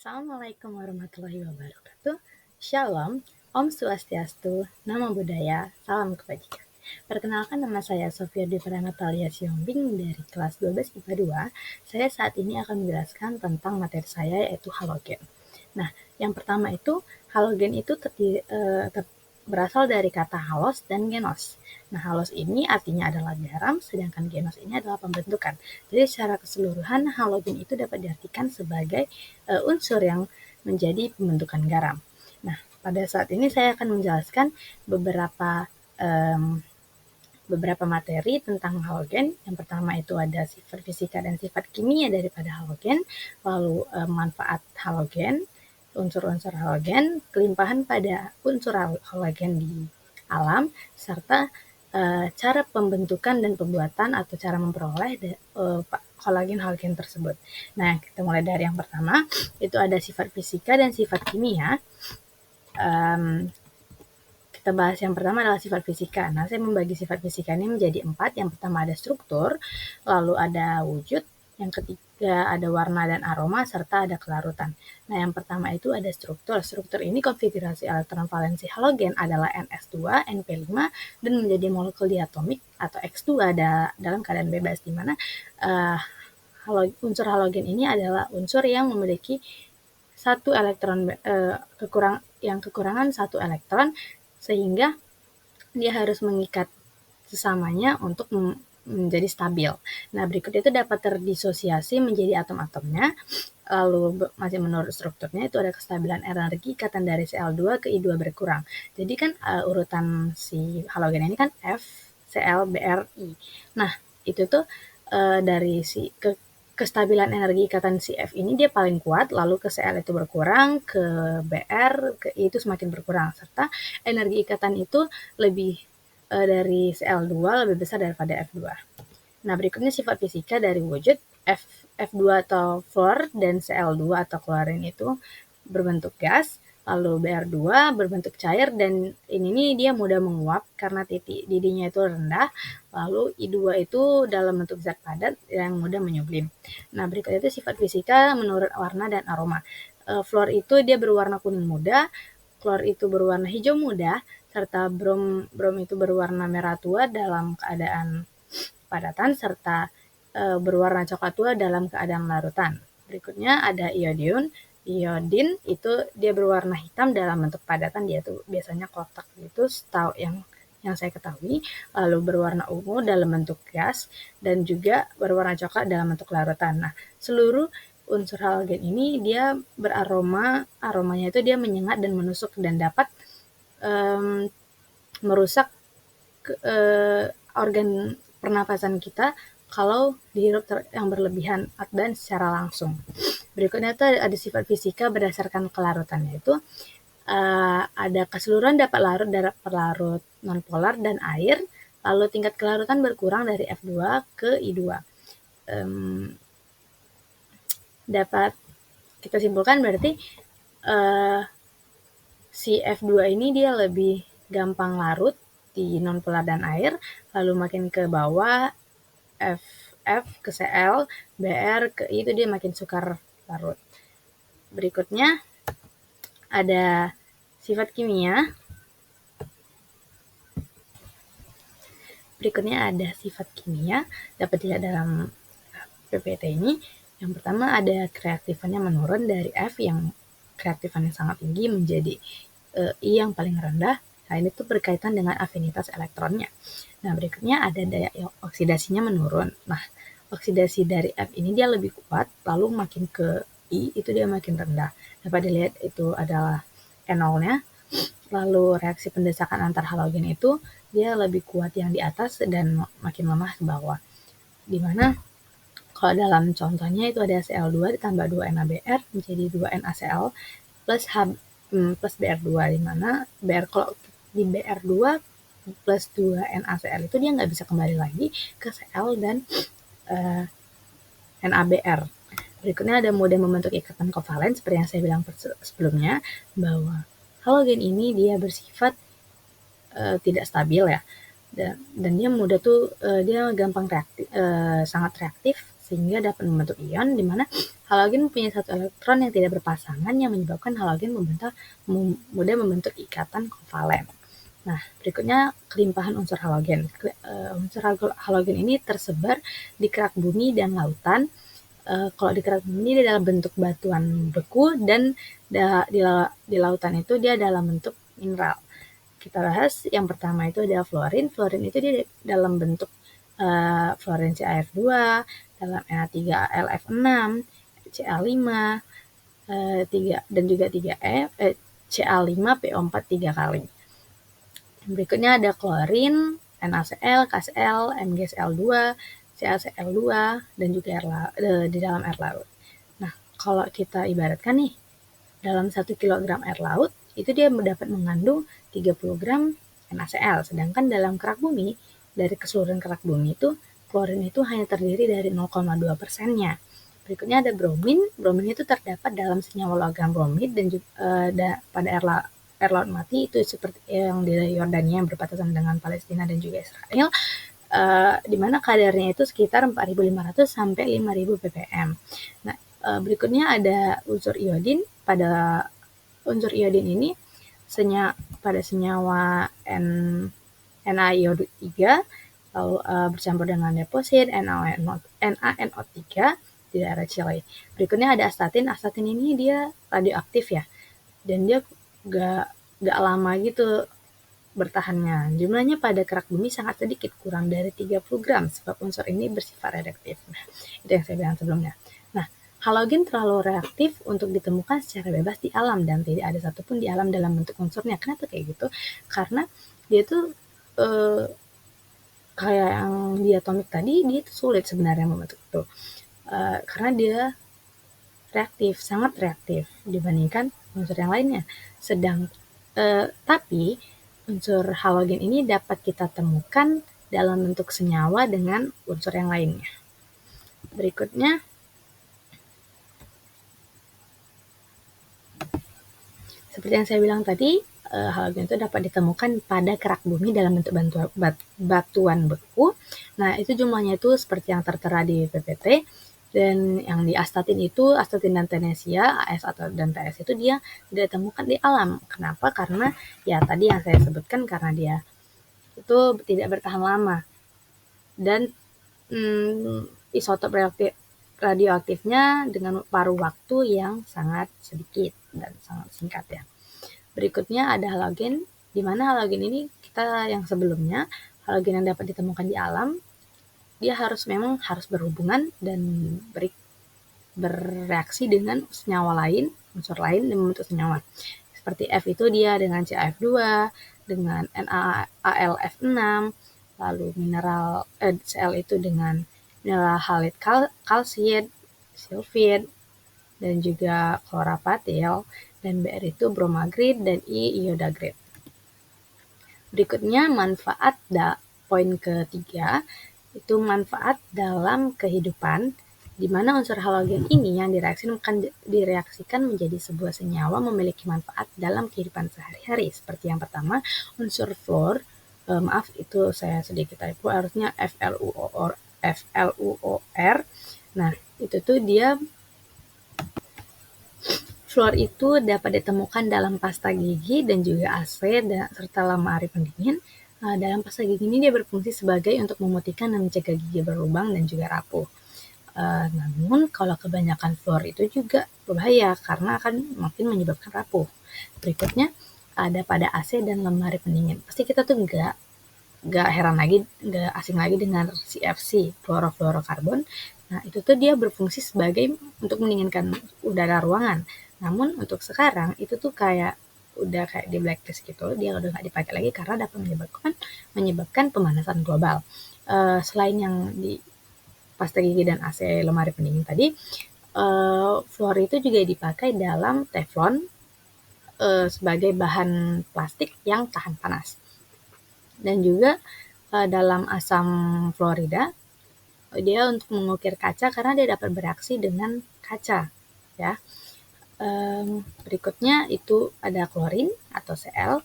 Assalamualaikum warahmatullahi wabarakatuh. Shalom, Om Swastiastu, Namo Buddhaya, Salam Kebajikan. Perkenalkan, nama saya Sofia Dwi Natalia Siombing dari kelas 12 IPA 2. Saya saat ini akan menjelaskan tentang materi saya, yaitu halogen. Nah, yang pertama itu, halogen itu berasal dari kata halos dan genos. Nah, halos ini artinya adalah garam, sedangkan genos ini adalah pembentukan. Jadi secara keseluruhan, halogen itu dapat diartikan sebagai unsur yang menjadi pembentukan garam. Nah, pada saat ini saya akan menjelaskan beberapa materi tentang halogen. Yang pertama itu ada sifat fisika dan sifat kimia daripada halogen, lalu manfaat halogen, unsur-unsur halogen, kelimpahan pada unsur halogen di alam, serta cara pembentukan dan pembuatan atau cara memperoleh halogen tersebut. Nah, kita mulai dari yang pertama, itu ada sifat fisika dan sifat kimia. Kita bahas yang pertama adalah sifat fisika. Nah, saya membagi sifat fisika ini menjadi 4. Yang pertama ada struktur, lalu ada wujud, yang ketiga ada warna dan aroma, serta ada kelarutan. Nah, yang pertama itu ada struktur. Struktur ini konfigurasi elektron valensi halogen adalah Ns2, Np5, dan menjadi molekul diatomik atau X2 dalam keadaan bebas, di mana unsur halogen ini adalah unsur yang memiliki satu elektron kekurangan satu elektron, sehingga dia harus mengikat sesamanya untuk menjadi stabil. Nah, berikut itu dapat terdisosiasi menjadi atom-atomnya. Lalu masih menurut strukturnya itu ada kestabilan energi ikatan dari Cl2 ke I2 berkurang. Jadi kan urutan si halogen ini kan F, Cl, Br, I. Nah, itu tuh dari si kestabilan energi ikatan si F ini dia paling kuat, lalu ke Cl itu berkurang, ke Br, ke I itu semakin berkurang, serta energi ikatan itu lebih dari Cl2 lebih besar daripada F2. Nah, berikutnya sifat fisika dari wujud. F2 atau fluor dan Cl2 atau klorin itu berbentuk gas, lalu Br2 berbentuk cair, dan ini dia mudah menguap karena titik didihnya itu rendah, lalu I2 itu dalam bentuk zat padat yang mudah menyublim. Nah, berikut itu sifat fisika menurut warna dan aroma. Fluor itu dia berwarna kuning muda, klor itu berwarna hijau muda, serta brom itu berwarna merah tua dalam keadaan padatan, serta berwarna coklat tua dalam keadaan larutan. Berikutnya ada iodin. Iodin itu dia berwarna hitam dalam bentuk padatan, dia tuh biasanya kotak gitu, setahu yang saya ketahui. Lalu berwarna ungu dalam bentuk gas, dan juga berwarna coklat dalam bentuk larutan. Nah, seluruh unsur halogen ini dia aromanya itu dia menyengat dan menusuk dan dapat merusak organ pernafasan kita kalau dihirup yang berlebihan dan secara langsung. Berikutnya itu ada sifat fisika berdasarkan kelarutannya, itu ada keseluruhan dapat larut nonpolar dan air, lalu tingkat kelarutan berkurang dari F2 ke I2. Dapat kita simpulkan berarti si F2 ini dia lebih gampang larut di nonpolar dan air, lalu makin ke bawah F ke Cl, Br ke I itu dia makin sukar larut. Berikutnya ada sifat kimia. Dapat dilihat dalam PPT ini. Yang pertama ada kereaktifannya menurun dari F yang kereaktifannya sangat tinggi menjadi I yang paling rendah. Nah, ini tuh berkaitan dengan afinitas elektronnya. Nah, berikutnya ada daya oksidasinya menurun. Nah, oksidasi dari F ini dia lebih kuat, lalu makin ke I itu dia makin rendah. Dapat dilihat itu adalah E0-nya. Lalu reaksi pendesakan antar halogen itu dia lebih kuat yang di atas dan makin lemah ke bawah. Dimana kalau dalam contohnya itu ada Cl2 ditambah 2NaBr menjadi 2NaCl plus Br2, dimana kalau di Br2 plus 2NaCl itu dia nggak bisa kembali lagi ke Cl dan NaBr. Berikutnya ada mode membentuk ikatan kovalen seperti yang saya bilang sebelumnya, bahwa halogen ini dia bersifat tidak stabil ya, dan dia mudah tuh dia gampang sangat reaktif sehingga dapat membentuk ion, di mana Halogen punya satu elektron yang tidak berpasangan yang menyebabkan halogen mudah membentuk ikatan kovalen. Nah, berikutnya kelimpahan unsur halogen. Unsur halogen ini tersebar di kerak bumi dan lautan. Kalau di kerak bumi dia dalam bentuk batuan beku, dan di lautan itu dia dalam bentuk mineral. Kita bahas yang pertama itu adalah fluorin. Fluorin itu dia dalam bentuk fluorin CaF2, dalam Na3AlF6, Ca5, 3 dan juga 3E, Ca5PO4 3 kali. Berikutnya ada klorin, NaCl, KCl, MgCl2, CaCl2, dan juga di dalam air laut. Nah, kalau kita ibaratkan nih, dalam 1 kg air laut, itu dia dapat mengandung 30 gram NaCl. Sedangkan dalam kerak bumi, dari keseluruhan kerak bumi itu, klorin itu hanya terdiri dari 0,2%-nya. Berikutnya ada bromin. Bromin itu terdapat dalam senyawa logam bromid dan juga pada air laut mati, itu seperti yang di Yordania yang berbatasan dengan Palestina dan juga Israel, di mana kadarnya itu sekitar 4.500 sampai 5.000 ppm. Nah, berikutnya ada unsur iodin. Pada unsur iodin ini pada senyawa NaIO3 lalu bercampur dengan deposit NaNO3 di daerah Chile. Berikutnya ada astatin. Astatin ini dia radioaktif ya, dan dia gak lama gitu bertahannya. Jumlahnya pada kerak bumi sangat sedikit, kurang dari 30 gram, sebab unsur ini bersifat reaktif. Nah, itu yang saya bilang sebelumnya. Nah, halogen terlalu reaktif untuk ditemukan secara bebas di alam, dan tidak ada satupun di alam dalam bentuk unsurnya. Kenapa kayak gitu? Karena dia tuh kayak yang diatomik tadi, dia tuh sulit sebenarnya membentuk itu. Karena dia reaktif, sangat reaktif dibandingkan unsur yang lainnya. Tapi unsur halogen ini dapat kita temukan dalam bentuk senyawa dengan unsur yang lainnya. Berikutnya, seperti yang saya bilang tadi, halogen itu dapat ditemukan pada kerak bumi dalam bentuk batuan beku. Nah, itu jumlahnya itu seperti yang tertera di PPT. Dan yang di astatin itu, astatin dan tenesia, AS dan TS itu dia tidak ditemukan di alam. Kenapa? Karena ya tadi yang saya sebutkan, karena dia itu tidak bertahan lama. Dan isotop radioaktifnya dengan paruh waktu yang sangat sedikit dan sangat singkat ya. Berikutnya ada halogen, di mana halogen ini kita yang sebelumnya, halogen yang dapat ditemukan di alam, dia memang harus berhubungan dan bereaksi dengan senyawa lain, unsur lain dan membentuk senyawa. Seperti F itu dia dengan CaF2, dengan NaAlF6, lalu Cl itu dengan mineral halid kalsit, sulfid, dan juga klorapatil, dan Br itu bromagrid, dan I iodagrid. Berikutnya manfaat poin ketiga, itu manfaat dalam kehidupan, di mana unsur halogen ini yang direaksikan menjadi sebuah senyawa memiliki manfaat dalam kehidupan sehari-hari. Seperti yang pertama, unsur fluor, maaf itu saya sedikit typo, harusnya FLUOR. Nah, itu tuh dia, fluor itu dapat ditemukan dalam pasta gigi dan juga AC serta lemari pendingin. Dalam pasta gigi ini dia berfungsi sebagai untuk memutihkan dan mencegah gigi berlubang dan juga rapuh. Namun kalau kebanyakan fluor itu juga berbahaya karena akan makin menyebabkan rapuh. Berikutnya ada pada AC dan lemari pendingin. Pasti kita tuh nggak asing lagi dengan CFC, fluorofluorokarbon. Nah, itu tuh dia berfungsi sebagai untuk mendinginkan udara ruangan. Namun untuk sekarang itu tuh udah kayak di blacklist gitu, dia udah nggak dipakai lagi karena dapat menyebabkan pemanasan global. Selain yang di pasta gigi dan AC lemari pendingin tadi, fluor itu juga dipakai dalam teflon sebagai bahan plastik yang tahan panas. Dan juga dalam asam fluorida, dia untuk mengukir kaca karena dia dapat bereaksi dengan kaca ya. Berikutnya itu ada klorin atau Cl.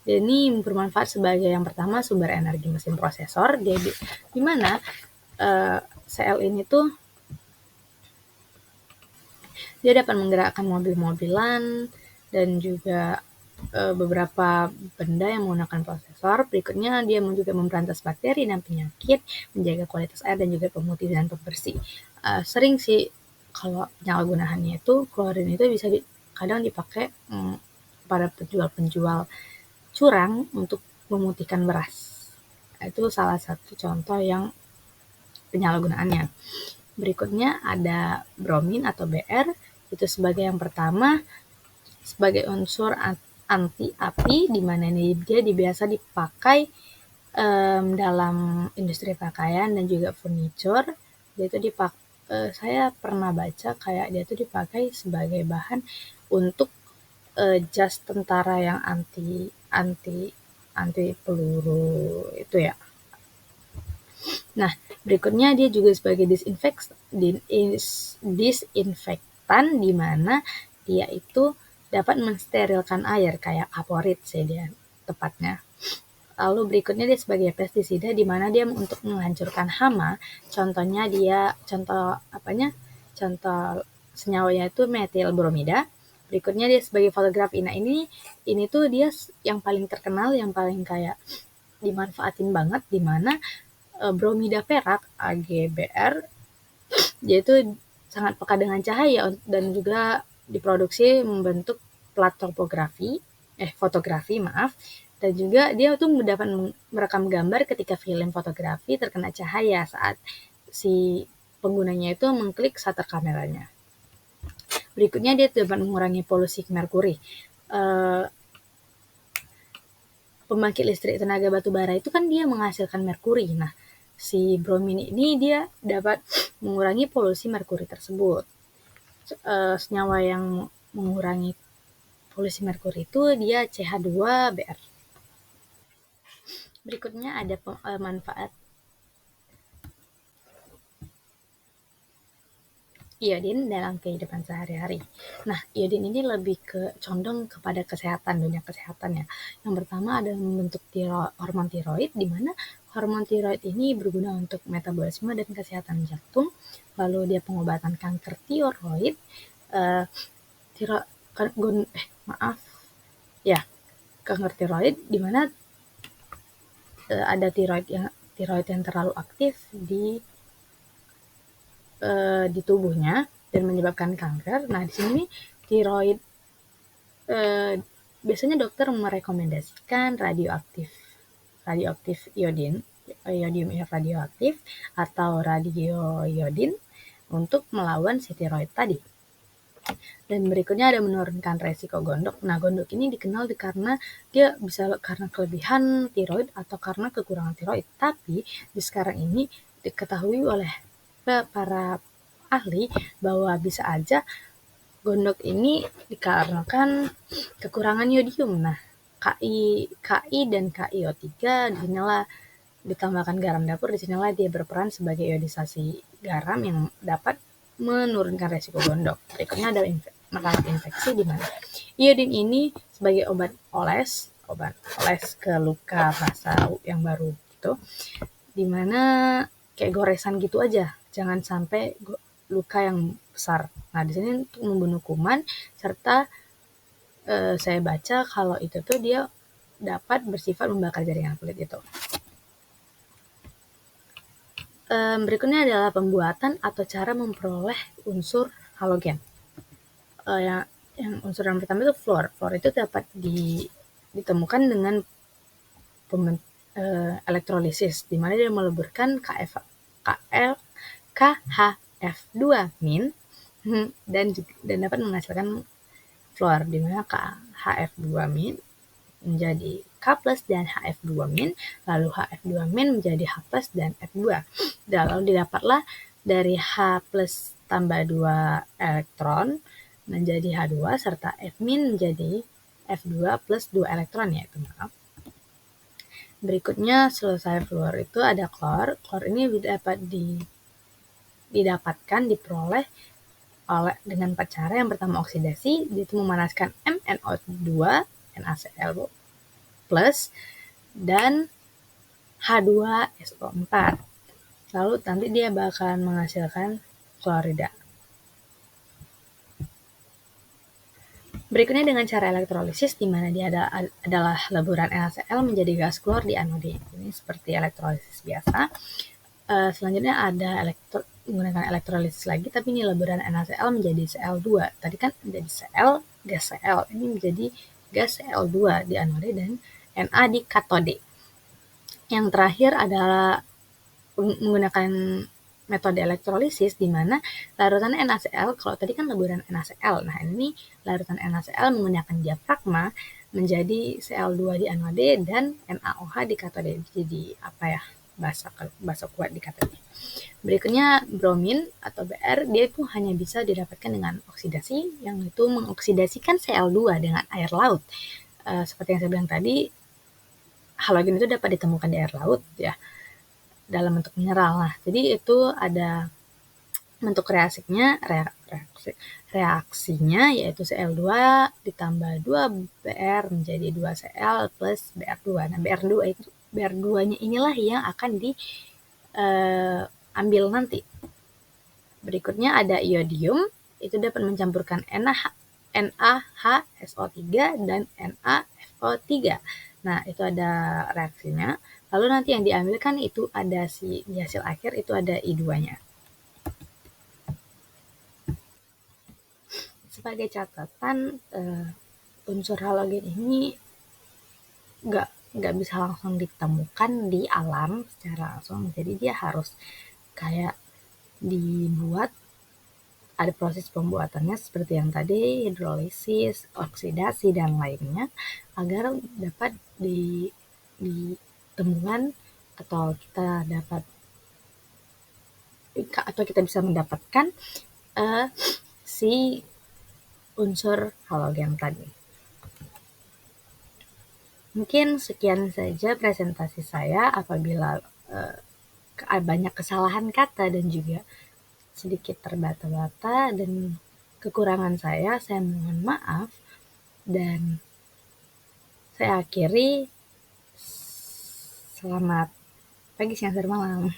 Ini bermanfaat sebagai yang pertama sumber energi mesin prosesor, di mana Cl ini tuh Dia dapat menggerakkan mobil-mobilan dan juga beberapa benda yang menggunakan prosesor. Berikutnya dia juga memberantas bakteri dan penyakit, menjaga kualitas air dan juga pemutih dan pembersih. Sering sih kalau penyalahgunaannya itu klorin itu bisa kadang dipakai pada penjual-penjual curang untuk memutihkan beras. Itu salah satu contoh yang penyalahgunaannya. Berikutnya ada bromin atau Br, itu sebagai yang pertama sebagai unsur anti api, di mana dia biasa dipakai dalam industri pakaian dan juga furniture. Dia itu saya pernah baca kayak dia itu dipakai sebagai bahan untuk jas tentara yang anti anti anti peluru itu ya. Nah, berikutnya dia juga sebagai disinfektan, di mana dia itu dapat mensterilkan air kayak aporit sih dia tepatnya. Lalu berikutnya dia sebagai pestisida, di mana dia untuk menghancurkan hama. Contohnya contoh senyawanya itu metil bromida. Berikutnya dia sebagai fotografi. Nah, ini tuh dia yang paling terkenal, yang paling kayak dimanfaatin banget, di mana bromida perak AgBr dia itu sangat peka dengan cahaya dan juga diproduksi membentuk plat fotografi dan juga dia tuh dapat merekam gambar ketika film fotografi terkena cahaya saat si penggunanya itu mengklik shutter kameranya. Berikutnya dia dapat mengurangi polusi merkuri. Pembangkit listrik tenaga batu bara itu kan dia menghasilkan merkuri. Nah, si bromin ini dia dapat mengurangi polusi merkuri tersebut. Senyawa yang mengurangi polusi merkuri itu dia CH2Br. Berikutnya ada manfaat iodin dalam kehidupan sehari-hari. Nah, iodin ini lebih condong kepada dunia kesehatan ya. Yang pertama ada membentuk hormon tiroid, di mana hormon tiroid ini berguna untuk metabolisme dan kesehatan jantung. Lalu dia pengobatan kanker tiroid, kanker tiroid, di mana ada tiroid yang terlalu aktif di tubuhnya dan menyebabkan kanker. Nah, di sini tiroid biasanya dokter merekomendasikan radioaktif iodium radioaktif atau radioiodin untuk melawan si tiroid tadi. Dan berikutnya ada menurunkan resiko gondok. Nah, gondok ini dikenal karena dia bisa karena kelebihan tiroid atau karena kekurangan tiroid. Tapi di sekarang ini diketahui oleh para ahli bahwa bisa aja gondok ini dikarenakan kekurangan yodium. Nah, KI dan KiO3 disinilah ditambahkan garam dapur, disinilah dia berperan sebagai iodisasi garam yang dapat menurunkan resiko gondok. Berikutnya ada merawat infeksi, di mana iodin ini sebagai obat oles ke luka basah yang baru gitu, di mana kayak goresan gitu aja, jangan sampai luka yang besar. Nah, di sini untuk membunuh kuman, serta saya baca kalau itu tuh dia dapat bersifat membakar jaringan kulit itu. Berikutnya adalah pembuatan atau cara memperoleh unsur halogen. Yang unsur yang pertama itu fluor. Fluor itu dapat ditemukan dengan elektrolisis, di mana dia meleburkan KHF2- dan dapat menghasilkan fluor, di mana KHF2- menjadi K+ dan HF2-, lalu HF2- menjadi H+ dan F2. Lalu didapatlah dari H+ tambah 2 elektron menjadi H2 serta F- menjadi F2 plus 2 elektron, yaitu Berikutnya selesai fluor itu ada klor. Klor ini diperoleh dengan 4 cara. Yang pertama oksidasi, itu memanaskan MnO2 NaCl plus dan H2SO4. Lalu nanti dia bakalan menghasilkan klorida. Berikutnya dengan cara elektrolisis, di mana dia adalah leburan NaCl menjadi gas keluar di anode. Ini seperti elektrolisis biasa. Selanjutnya ada menggunakan elektrolisis lagi, tapi ini leburan NaCl menjadi Cl2. Tadi kan menjadi Cl, gas Cl. Ini menjadi gas Cl2 di anode dan Na di katode. Yang terakhir adalah menggunakan metode elektrolisis, di mana larutan NaCl, kalau tadi kan leburan NaCl, nah ini larutan NaCl menggunakan diafragma menjadi Cl2 di anode dan NaOH di katode. Jadi apa ya, bahasa kuat di katode. Berikutnya bromin atau Br, dia itu hanya bisa didapatkan dengan oksidasi, yang itu mengoksidasikan Cl2 dengan air laut. Seperti yang saya bilang tadi, halogen itu dapat ditemukan di air laut ya, dalam bentuk mineral. Nah, jadi itu ada bentuk reaksinya yaitu Cl2 ditambah 2Br menjadi 2Cl plus Br2. Nah, Br2-nya inilah yang akan diambil nanti. Berikutnya ada iodium, itu dapat mencampurkan NaHSO3 dan NaFO3. Nah, itu ada reaksinya. Lalu nanti yang diambilkan itu ada di hasil akhir itu ada I2-nya. Sebagai catatan, unsur halogen ini nggak bisa langsung ditemukan di alam secara langsung. Jadi dia harus kayak dibuat, ada proses pembuatannya seperti yang tadi, hidrolisis, oksidasi, dan lainnya, agar dapat ditemukan atau kita bisa mendapatkan si unsur halogen tadi. Mungkin sekian saja presentasi saya. Apabila banyak kesalahan kata dan juga sedikit terbata-bata dan kekurangan saya mohon maaf, dan saya akhiri. Selamat pagi, siang, sore, malam.